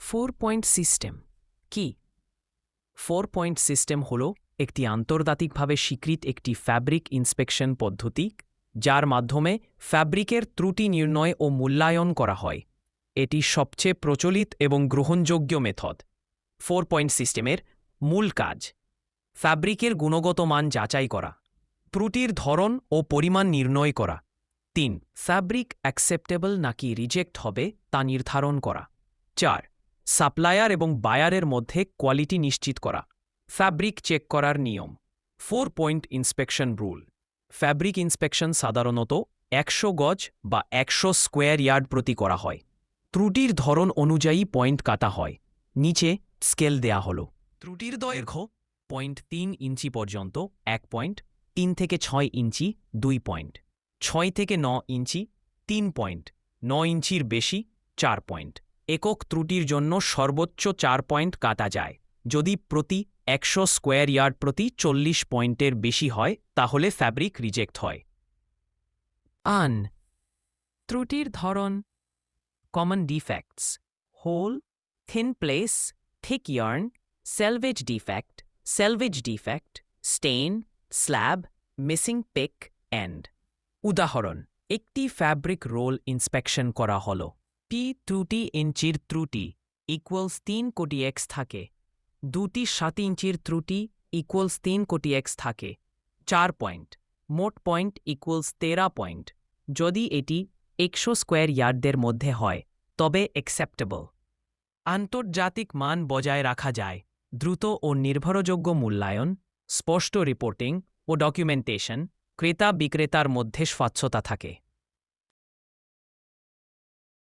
4 point system কি? 4 point system হল একটি আন্তর্জাতিকভাবে স্বীকৃত একটি ফ্যাব্রিক ইন্সপেকশন পদ্ধতি যার মাধ্যমে ফ্যাব্রিকের ত্রুটি নির্ণয় ও মূল্যায়ন করা হয়। এটি সবচেয়ে প্রচলিত এবং গ্রহণযোগ্য মেথড। 4 পয়েন্ট সিস্টেমের মূল কাজ: ফ্যাব্রিকের গুণগত মান যাচাই করা, ত্রুটির ধরন ও পরিমাণ নির্ণয় করা, 3 ফ্যাব্রিক অ্যাকসেপ্টেবল নাকি রিজেক্ট হবে তা নির্ধারণ করা, 4 সাপ্লায়ার এবং বায়ারের মধ্যে কোয়ালিটি নিশ্চিত করা। ফ্যাব্রিক চেক করার নিয়ম: 4 point inspection rule. Fabric inspection সাধারণত 100 গজ বা 100 স্কোয়ার ইয়ার্ড প্রতি করা হয়। ত্রুটির ধরন অনুযায়ী পয়েন্ট কাটা হয়। নিচে স্কেল দেয়া হল। ত্রুটির দৈর্ঘ্য 0.3 ইঞ্চি পর্যন্ত 1 পয়েন্ট, 3 থেকে 6 ইঞ্চি 2 পয়েন্ট, 6 থেকে 9 ইঞ্চি 3 পয়েন্ট, 9 ইঞ্চির বেশি 4 পয়েন্ট। একক ত্রুটির জন্য সর্বোচ্চ 4 পয়েন্ট কাটা যায়। যদি প্রতি 100 স্কোয়ার ইয়ার্ড প্রতি 40 পয়েন্টের বেশি হয় তাহলে ফ্যাব্রিক রিজেক্ট হয়। ত্রুটির ধরন: common defects: hole, thin place, thick yarn, selvedge defect, stain, slub, missing pick end. উদাহরণ: একটি ফ্যাব্রিক রোল ইন্সপেকশন করা হল। ত্রুটি ইঞ্চির ত্রুটি ইকুয়ালস 3 কোটি এক্স থাকে। 2টি 7 ইঞ্চির ত্রুটি ইকুয়ালস 3 কোটি এক্স থাকে। 4 পয়েন্ট, মোট পয়েন্ট ইকুয়ালস 13 পয়েন্ট। যদি এটি 100 স্কোয়ার ইয়ার্ডের মধ্যে হয় তবে অ্যাকসেপ্টেবল। আন্তর্জাতিক মান বজায় রাখা যায়। দ্রুত ও নির্ভরযোগ্য মূল্যায়ন, স্পষ্ট রিপোর্টিং ও ডকুমেন্টেশন, ক্রেতা বিক্রেতার মধ্যে স্বচ্ছতা থাকে।